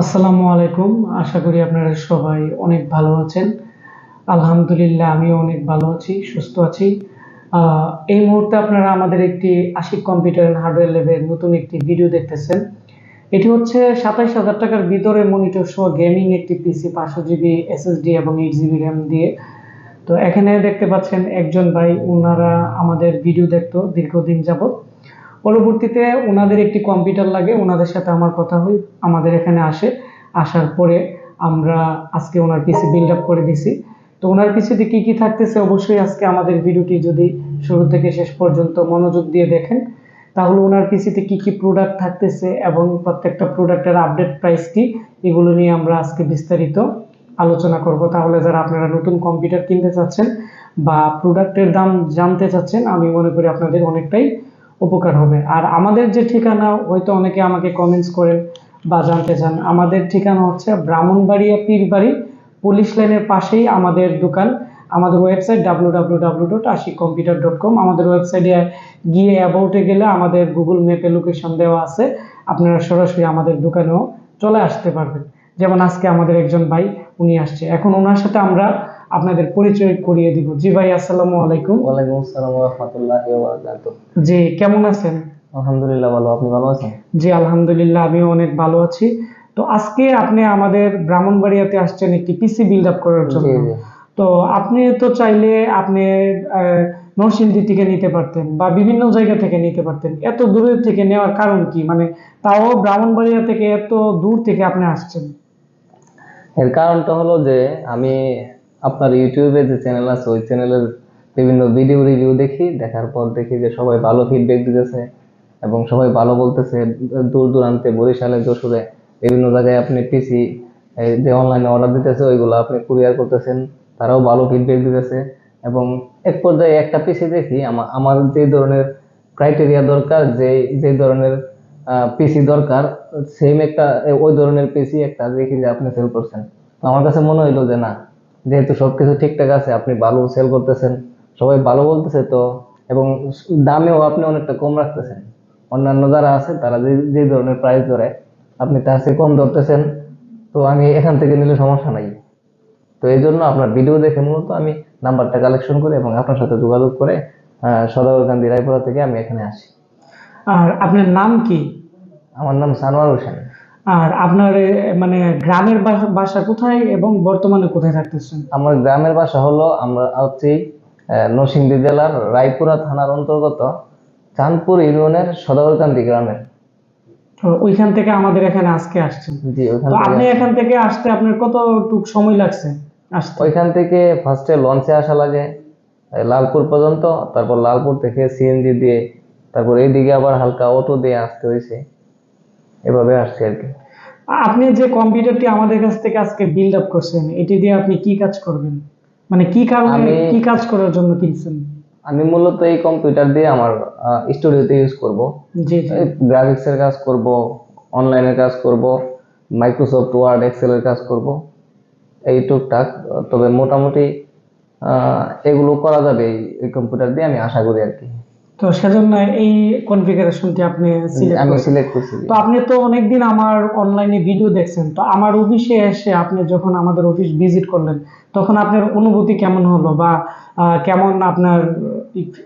আসসালামু আলাইকুম। আশা করি আপনারা সবাই অনেক ভালো আছেন। আলহামদুলিল্লাহ আমিও অনেক ভালো আছি, সুস্থ আছি। এই মুহূর্তে আপনারা আমাদের একটি আশিক কম্পিউটার এন্ড হার্ডওয়্যার ল্যাবের নতুন একটি ভিডিও দেখতেছেন। এটি হচ্ছে ২৭,০০০ টাকার ভিতরে মনিটর সহ গেমিং একটি পিসি 500 জিবি এসএসডি এবং 8 জিবি র্যাম দিয়ে। তো এখানে দেখতে পাচ্ছেন একজন ভাই, ওনারা আমাদের ভিডিও দেখতো দীর্ঘদিন যাবত। পরবর্তীতে ওনাদের একটি কম্পিউটার লাগে, ওনাদের সাথে আমার কথা হয়, আমাদের এখানে আসার পরে আমরা আজকে ওনার পিসি বিল্ড আপ করে দিছি। তো ওনার পিসিতে কি কি থাকতেছে অবশ্যই আজকে আমাদের ভিডিওটি যদি শুরু থেকে শেষ পর্যন্ত মনোযোগ দিয়ে দেখেন, তাহলে ওনার পিসিতে কি কি প্রোডাক্ট থাকতেছে এবং প্রত্যেকটা প্রোডাক্টের আপডেট প্রাইস কি, এগুলো নিয়ে আমরা আজকে বিস্তারিত আলোচনা করব। তাহলে যারা আপনারা নতুন কম্পিউটার কিনতে চাচ্ছেন বা প্রোডাক্টের দাম জানতে চাচ্ছেন, আমি মনে করি আপনাদের অনেকটাই উপকার হবে। আর আমাদের যে ঠিকানা, হয়তো অনেকে আমাকে কমেন্টস করেন বা জানতে চান, আমাদের ঠিকানা হচ্ছে ব্রাহ্মণবাড়িয়া পীরবাড়ি পুলিশ লাইনের পাশেই আমাদের দোকান। আমাদের ওয়েবসাইট www.ashikcomputer.com। আমাদের ওয়েবসাইটে গিয়ে অ্যাবাউটে গেলে আমাদের গুগল ম্যাপে লোকেশন দেওয়া আছে, আপনারা সরাসরি আমাদের দোকানেও চলে আসতে পারবেন। যেমন আজকে আমাদের একজন ভাই উনি আসছে, এখন ওনার সাথে আমরা আপনাদের পরিচয় করিয়ে দিব। জি ভাই, আসসালামু আলাইকুম। ওয়ালাইকুম আসসালাম ওয়া রাহমাতুল্লাহি ওয়া বারাকাতুহু। জি, কেমন আছেন? আলহামদুলিল্লাহ ভালো, আপনি ভালো আছেন? জি আলহামদুলিল্লাহ আমিও অনেক ভালো আছি। তো আজকে আপনি আমাদের ব্রাহ্মণবাড়িয়াতে আসছেন একটি পিসি বিল্ড আপ করার জন্য। জি জি। তো আপনি তো চাইলে আপনি নরসিংদী থেকে নিতে পারতেন বা বিভিন্ন জায়গা থেকে নিতে পারতেন, এত দূরের থেকে নেওয়ার কারণ কি? মানে তাও ব্রাহ্মণবাড়িয়া থেকে এত দূর থেকে আপনি আসছেন। এর কারণটা হলো যে আমি আপনার ইউটিউবে যে চ্যানেল আছে ওই চ্যানেলের বিভিন্ন ভিডিও রিভিউ দেখি, দেখার পর দেখি যে সবাই ভালো ফিডব্যাক দিতেছে এবং সবাই ভালো বলতেছে। দূর দূরান্তে, বরিশালে, যশোরে বিভিন্ন জায়গায় আপনি পিসি যে অনলাইনে অর্ডার দিতেছে ওইগুলো আপনি কুরিয়ার করতেছেন, তারাও ভালো ফিডব্যাক দিতেছে। এবং এক পর্যায়ে একটা পিসি দেখি আমার যে ধরনের ক্রাইটেরিয়া দরকার, যে যে ধরনের পিসি দরকার, সেম একটা ওই ধরনের পিসি একটা দেখি যে আপনি সেল করছেন। তো আমার কাছে মনে হইলো যে না, যেহেতু সবকিছু ঠিকঠাক আছে, আপনি ভালো সেল করতেছেন, সবাই ভালো বলতেছে, তো এবং দামেও আপনি অনেকটা কম রাখতেছেন। অন্যান্য যারা আছে তারা যে যে ধরনের প্রাইস ধরে আপনি তার চেয়ে কম ধরতেছেন, তো আমি এখান থেকে নিলে সমস্যা নাই। তো এই জন্য আপনার ভিডিও দেখে মূলত আমি নাম্বারটা কালেকশন করে এবং আপনার সাথে যোগাযোগ করে সদাগরকান্দি রায়পুরা থেকে আমি এখানে আসি। আর আপনার নাম কি? আমার নাম সানোয়ার হোসেন। আর আপনার মানে গ্রামের বাসা কোথায় এবং বর্তমানে কোথায় থাকতেছেন? আমার গ্রামের বাসা হলো, আমরা হচ্ছে নরসিংদী জেলার রায়পুরা থানার অন্তর্গত চাঁদপুর ইউনিয়নের সদাগরকান্দি গ্রামের। তো ওইখান থেকে আমাদের এখানে আজকে আসছেন। জি, ওইখান তো থেকে আপনি আসছি। এখান থেকে আসতে আপনার কতটুক সময় লাগছে আসতে? ওইখান থেকে ফার্স্টে লঞ্চে আসা লাগে লালপুর পর্যন্ত, তারপর লালপুর থেকে সিএনজি দিয়ে, তারপর এইদিকে আবার হালকা অটো দিয়ে আসতে হয়েছে, এভাবে আসছে আর কি। আপনি যে কম্পিউটারটি আমাদের কাছ থেকে আজকে বিল্ড আপ করছেন, এটি দিয়ে আপনি কি কাজ করবেন? মানে কি কারণে, আমি কি কাজ করার জন্য কিনছেন? আমি মূলত এই কম্পিউটার দিয়ে আমার স্টুডিওতে ইউজ করব, জি জি। গ্রাফিক্সের কাজ করব, অনলাইনের কাজ করব, মাইক্রোসফট ওয়ার্ড এক্সেলের কাজ করব, এই টুকটাক। তবে মোটামুটি এগুলো করা যাবে এই কম্পিউটার দিয়ে, আমি আশা করি আর কি। তো সেজন্য এই কনফিগারেশনটি আপনি সিলেক্ট আমি করেছেন। সিলেক্ট করছি। তো আপনি তো অনেকদিন আমার অনলাইনে ভিডিও দেখছেন, তো আমার অফিসে এসে আপনি যখন আমাদের অফিস ভিজিট করলেন, তখন আপনার অনুভূতি কেমন হলো বা কেমন আপনার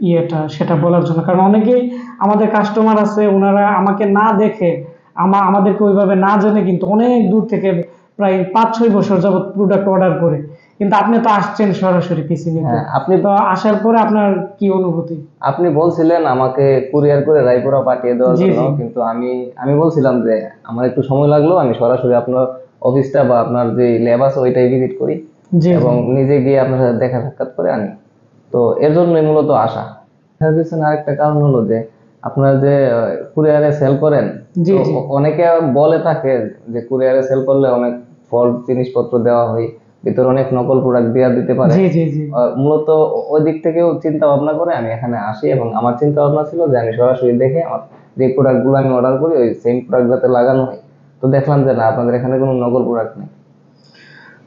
ইয়েটা, সেটা বলার জন্য। কারণ অনেকেই আমাদের কাস্টমার আছে, ওনারা আমাকে না দেখে আমাদেরকে ওইভাবে না জেনে কিন্তু অনেক দূর থেকে প্রায় 5-6 বছর যাবত প্রোডাক্ট অর্ডার করে, কিন্তু আপনি তো আসছেন সরাসরি পিসি নিতে। হ্যাঁ, আপনি তো আসার পরে আপনার কি অনুভূতি? আপনি বলছিলেন আমাকে কুরিয়ার করে রায়পুরা পাঠিয়ে দেওয়ার জি জন্য, জি। কিন্তু আমি আমি বলছিলাম যে আমার একটু সময় লাগলো, আমি সরাসরি আপনার অফিসটা বা আপনার যে ল্যাব আছে ওইটাই ভিজিট করি জি জি। এবং নিজে গিয়ে আপনার সাথে দেখা সাক্ষাৎ করে আনি। তো এর জন্যই মূলত আসা। এর পিছনে আরেকটা কারণ হলো যে আপনারা যে কুরিয়ারে সেল করেন, জি তো জি। অনেকে বলে থাকে যে কুরিয়ারে সেল করলে অনেক ফল্ট জিনিসপত্র দেওয়া হয়, ভিতরে অনেক নকল প্রোডাক্ট দেওয়া দিতে পারে। জি জি জি। মূলত ওই দিক থেকেও চিন্তা ভাবনা করে আমি এখানে আসি, এবং আমার চিন্তা ভাবনা ছিল যে আমি সরাসরি দেখে আমার যে প্রোডাক্ট গুলো আমি অর্ডার করি ওই সেম প্রোডাক্ট যাতে লাগানো হয়। তো দেখলাম যে না, আপনাদের এখানে কোনো নকল প্রোডাক্ট নেই।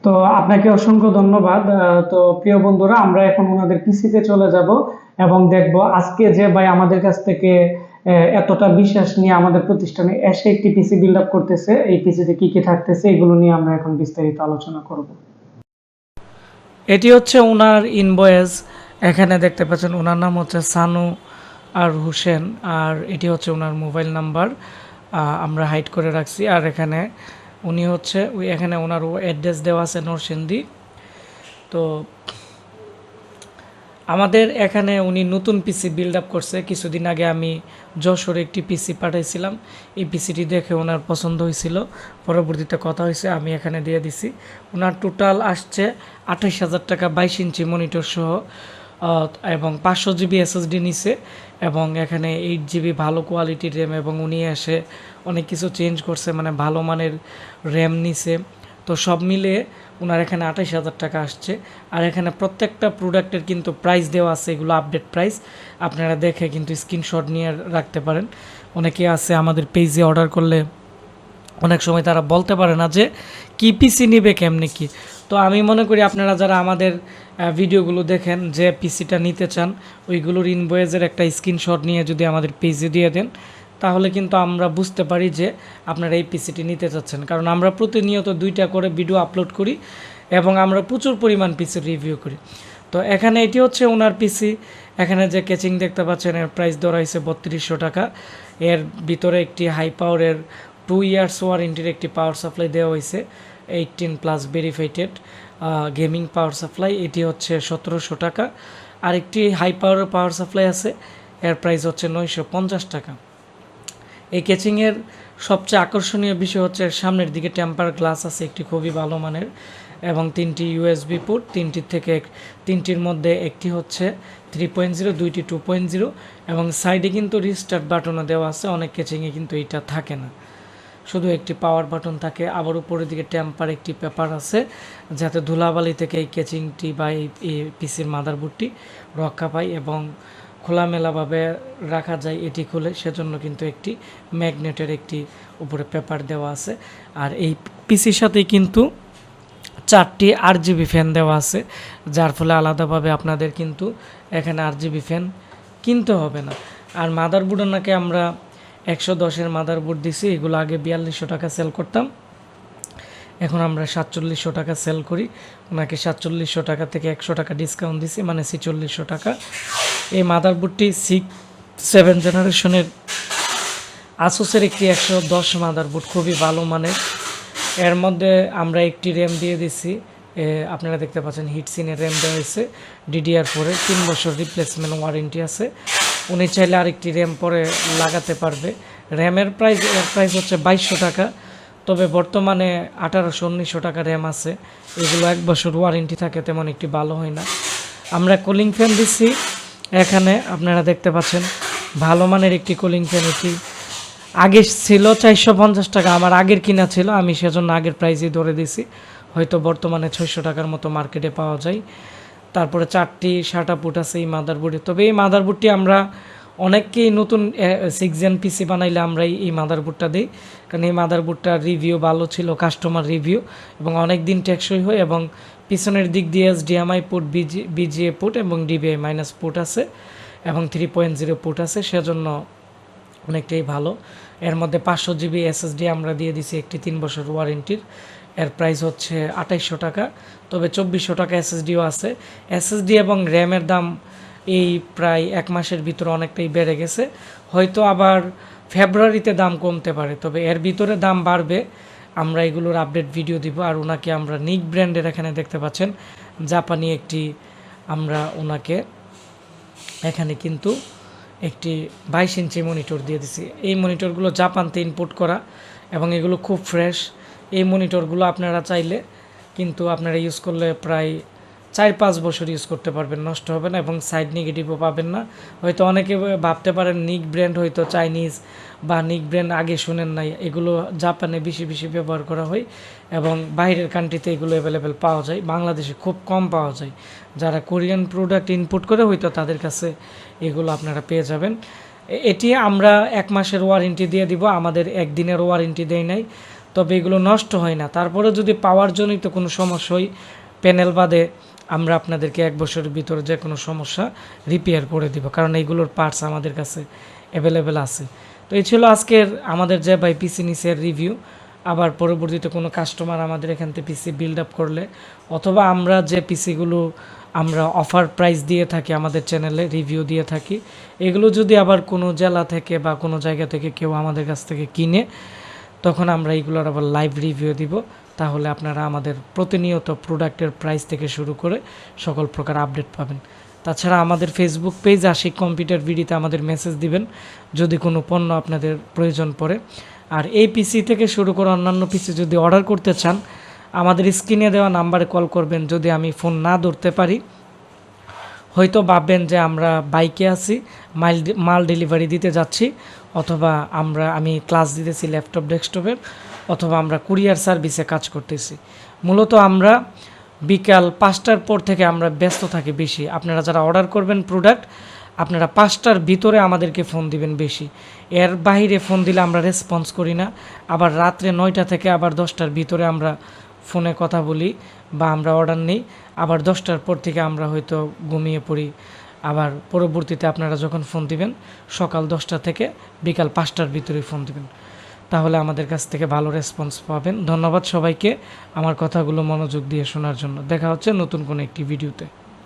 তো আপনাকে অসংখ্য ধন্যবাদ। তো প্রিয় বন্ধুরা, আমরা এখন ওনাদের পিসিতে চলে যাব এবং দেখব আজকে যে ভাই আমাদের কাছ থেকে এতটা বিশ্বাস নিয়ে আমাদের প্রতিষ্ঠানে এসে একটি পিসি বিল্ড আপ করতেছে, এই পিসিতে কি কি থাকতেছে এগুলো নিয়ে আমরা এখন বিস্তারিত আলোচনা করব। এটি হচ্ছে ওনার ইনভয়েস, এখানে দেখতে পাচ্ছেন ওনার নাম হচ্ছে সানু আর হোসেন, আর এটি হচ্ছে ওনার মোবাইল নাম্বার, আমরা হাইড করে রাখছি। আর এখানে উনি হচ্ছে এখানে ওনার অ্যাড্রেস দেওয়া আছে নরসিংদী। তো আমাদের এখানে উনি নতুন পিসি বিল্ড আপ করছে, কিছুদিন আগে আমি যশোরে একটি পিসি পাঠাইছিলাম, এই পিসিটি দেখে ওনার পছন্দ হয়েছিল, পরবর্তীতে কথা হয়েছে আমি এখানে দিয়ে দিছি। ওনার টোটাল আসছে 28,000 টাকা 22 ইঞ্চি মনিটর সহ, এবং 500 GB এসএসডি নিছে, এবং এখানে 8 GB ভালো কোয়ালিটির র্যাম, এবং উনি এসে অনেক কিছু চেঞ্জ করছে, মানে ভালো মানের র্যাম নিছে। তো সব মিলে ওনার এখানে 28,000 টাকা আসছে। আর এখানে প্রত্যেকটা প্রোডাক্টের কিন্তু প্রাইস দেওয়া আছে, এগুলো আপডেট প্রাইস, আপনারা দেখে কিন্তু স্ক্রিনশট নিয়ে রাখতে পারেন। অনেকে আছে আমাদের পেজে অর্ডার করলে অনেক সময় তারা বলতে পারে না যে কী পিসি নিবে কেমনে কি। তো আমি মনে করি আপনারা যারা আমাদের ভিডিওগুলো দেখেন যে পিসিটা নিতে চান, ওইগুলোর ইনভয়েসের একটা স্ক্রিনশট নিয়ে যদি আমাদের পেজে দিয়ে দেন, তাহলে কিন্তু আমরা বুঝতে পারি যে আপনারা এই পিসিটি নিতে চাচ্ছেন, কারণ আমরা প্রতিনিয়ত 2টা করে ভিডিও আপলোড করি এবং আমরা প্রচুর পরিমাণ পিসির রিভিউ করি। তো এখানে এটি হচ্ছে ওনার পিসি, এখানে যে কেচিং দেখতে পাচ্ছেন এর প্রাইস ধরা হয়েছে 3200 টাকা। এর ভিতরে একটি হাই পাওয়ারের 2 ইয়ার্স ওয়ারেন্টির একটি পাওয়ার সাপ্লাই দেওয়া হয়েছে, 18+ ভেরিফাইটেড গেমিং পাওয়ার সাপ্লাই, এটি হচ্ছে 1700 টাকা। আরেকটি হাই পাওয়ারের পাওয়ার সাপ্লাই আছে, এর প্রাইস হচ্ছে 950 টাকা। এই কেচিংয়ের সবচেয়ে আকর্ষণীয় বিষয় হচ্ছে সামনের দিকে টেম্পার গ্লাস আছে একটি খুবই ভালো মানের, এবং 3টি ইউএসবি পোর্ট, তিনটির মধ্যে একটি হচ্ছে 3.0, 2টি 2.0, এবং সাইডে কিন্তু রিস্টার্ট বাটনও দেওয়া আছে। অনেক কেচিংয়ে কিন্তু এটা থাকে না, শুধু একটি পাওয়ার বাটন থাকে। আবার উপরের দিকে টেম্পার একটি পেপার আছে, যাতে ধুলাবালি থেকে এই কেচিংটি বা এই পিসির মাদারবোর্ডটি রক্ষা পায় এবং খোলামেলাভাবে রাখা যায় এটি খুলে, সেজন্য কিন্তু একটি ম্যাগনেটের একটি উপরে পেপার দেওয়া আছে। আর এই পিসির সাথে কিন্তু 4টি RGB ফ্যান দেওয়া আছে, যার ফলে আলাদাভাবে আপনাদের কিন্তু এখানে RGB ফ্যান কিনতে হবে না। আর মাদারবোর্ড ওনাকে আমরা 110-এর মাদারবোর্ড দিছি, এগুলো আগে 4200 টাকা সেল করতাম, এখন আমরা 4700 টাকা সেল করি। ওনাকে 4700 টাকা থেকে 100 টাকা ডিসকাউন্ট দিছি, মানে 4600 টাকা। এই মাদারবোর্ডটি 7 জেনারেশনের আসুসের একটি 110 মাদারবোর্ড, খুবই ভালো মানের। এর মধ্যে আমরা একটি র্যাম দিয়ে দিছি, আপনারা দেখতে পাচ্ছেন হিটসিনের র্যাম দেওয়া হয়েছে DDR4 এর, 3 বছর রিপ্লেসমেন্ট ওয়ারেন্টি আছে। উনি চাইলে আরেকটি র্যাম পরে লাগাতে পারবে। র্যামের প্রাইস হচ্ছে 2200 টাকা, তবে বর্তমানে 1800-1900 টাকা র্যাম আছে, এগুলো 1 বছর ওয়ারেন্টি থাকে, তেমন একটি ভালো হয় না। আমরা কুলিং ফ্যান দিচ্ছি, এখানে আপনারা দেখতে পাচ্ছেন ভালো মানের একটি কুলিং ফ্যান। এটি আগে ছিল 450 টাকা, আমার আগের কিনা ছিল, আমি সেজন্য আগের প্রাইসই ধরে দিছি, হয়তো বর্তমানে 600 টাকার মতো মার্কেটে পাওয়া যায়। তারপরে 4টি শাটা পুট আছে এই মাদারবোর্ডে। তবে এই মাদারবোর্ডটি আমরা অনেককেই নতুন 6 জেন পিসি বানাইলে আমরা এই মাদারবোর্ডটা দিই, কারণ এই মাদারবোর্ডটার রিভিউ ভালো ছিল, কাস্টমার রিভিউ, এবং অনেক দিন টেকসই হয়, এবং পিছনের দিক দিয়ে HDMI পোর্ট, BGA পোর্ট এবং DVI মাইনাস পোর্ট আছে, এবং 3.0 পোর্ট আছে, সেজন্য অনেকটাই ভালো। এর মধ্যে 500 GB SSD আমরা দিয়ে দিছি একটি 3 বছর ওয়ারেন্টির, এর প্রাইস হচ্ছে 2800 টাকা, তবে 2400 টাকা SSDও আছে। SSD এবং র্যামের দাম এই প্রায় 1 মাসের ভিতরে অনেকটাই বেড়ে গেছে, হয়তো আবার ফেব্রুয়ারিতে দাম কমতে পারে, তবে এর ভিতরে দাম বাড়বে, আমরা এগুলোর আপডেট ভিডিও দিব। আর ওনাকে আমরা নিক ব্র্যান্ডের, এখানে দেখতে পাচ্ছেন জাপানি একটি, আমরা ওনাকে এখানে কিন্তু একটি 22 ইঞ্চি মনিটর দিয়ে দিছি। এই মনিটরগুলো জাপানতে ইম্পোর্ট করা, এবং এগুলো খুব ফ্রেশ। এই মনিটরগুলো আপনারা চাইলে কিন্তু আপনারা ইউজ করলে প্রায় 4-5 বছর ইউজ করতে পারবেন, নষ্ট হবে না, এবং সাইড নেগেটিভও পাবেন না। হয়তো অনেকে ভাবতে পারেন নিক ব্র্যান্ড হয়তো চাইনিজ বা নিক ব্র্যান্ড আগে শুনেন নাই, এগুলো জাপানে বেশি বেশি ব্যবহার করা হয়, এবং বাইরের কান্ট্রিতে এগুলো অ্যাভেলেবেল পাওয়া যায়, বাংলাদেশে খুব কম পাওয়া যায়। যারা কোরিয়ান প্রোডাক্ট ইম্পোর্ট করে হয়তো তাদের কাছে এগুলো আপনারা পেয়ে যাবেন। এটি আমরা 1 মাসের ওয়ারেন্টি দিয়ে দিব, আমাদের 1 দিনের ওয়ারেন্টি দেয় নাই, তবে এগুলো নষ্ট হয় না। তারপরে যদি পাওয়ার জন্যই তো কোনো সমস্যা হয়, প্যানেল বাদে আমরা আপনাদেরকে 1 বছরের ভিতরে যে কোনো সমস্যা রিপেয়ার করে দিব, কারণ এইগুলোর পার্টস আমাদের কাছে অ্যাভেলেবেল আছে। তো এই ছিল আজকের আমাদের যে ভাই পিসি নিচের রিভিউ। আবার পরবর্তীতে কোনো কাস্টমার আমাদের এখান থেকে পিসি বিল্ড আপ করলে, অথবা আমরা যে পিসিগুলো আমরা অফার প্রাইস দিয়ে থাকি আমাদের চ্যানেলে রিভিউ দিয়ে থাকি, এগুলো যদি আবার কোনো জেলা থেকে বা কোনো জায়গা থেকে কেউ আমাদের কাছ থেকে কিনে, তখন আমরা এইগুলোর আবার লাইভ রিভিউ দিব। তাহলে আপনারা আমাদের প্রতিনিয়ত প্রোডাক্টের প্রাইস থেকে শুরু করে সকল প্রকার আপডেট পাবেন। তাছাড়া আমাদের ফেসবুক পেজ আশিক কম্পিউটার বিডিতে আমাদের মেসেজ দিবেন যদি কোনো পণ্য আপনাদের প্রয়োজন পড়ে। আর এই পিসি থেকে শুরু করে অন্যান্য পিসি যদি অর্ডার করতে চান, আমাদের স্ক্রিনে দেওয়া নাম্বারে কল করবেন। যদি আমি ফোন না ধরতে পারি, হয়তো ভাববেন যে আমরা বাইকে আছি, মাল ডেলিভারি দিতে যাচ্ছি, অথবা আমি ক্লাস দিতেছি ল্যাপটপ ডেস্কটপের, অথবা আমরা কুরিয়ার সার্ভিসে কাজ করতেছি। মূলত আমরা বিকাল 5টার পর থেকে আমরা ব্যস্ত থাকি বেশি। আপনারা যারা অর্ডার করবেন প্রোডাক্ট, আপনারা 5টার ভিতরে আমাদেরকে ফোন দিবেন বেশি। এর বাইরে ফোন দিলে আমরা রেসপন্স করি না। আবার রাত্রে 9টা থেকে আবার 10টার ভিতরে আমরা ফোনে কথা বলি বা আমরা অর্ডার নিই। আবার 10টার পর থেকে আমরা হয়তো ঘুমিয়ে পড়ি। আবার পরবর্তীতে আপনারা যখন ফোন দিবেন সকাল 10টা থেকে বিকাল 5টার ভিতরে ফোন দিবেন, তাহলে আমাদের কাছ থেকে ভালো রেসপন্স পাবেন। ধন্যবাদ সবাইকে আমার কথাগুলো মনোযোগ দিয়ে শোনার জন্য। দেখা হচ্ছে নতুন কোনো একটি ভিডিওতে।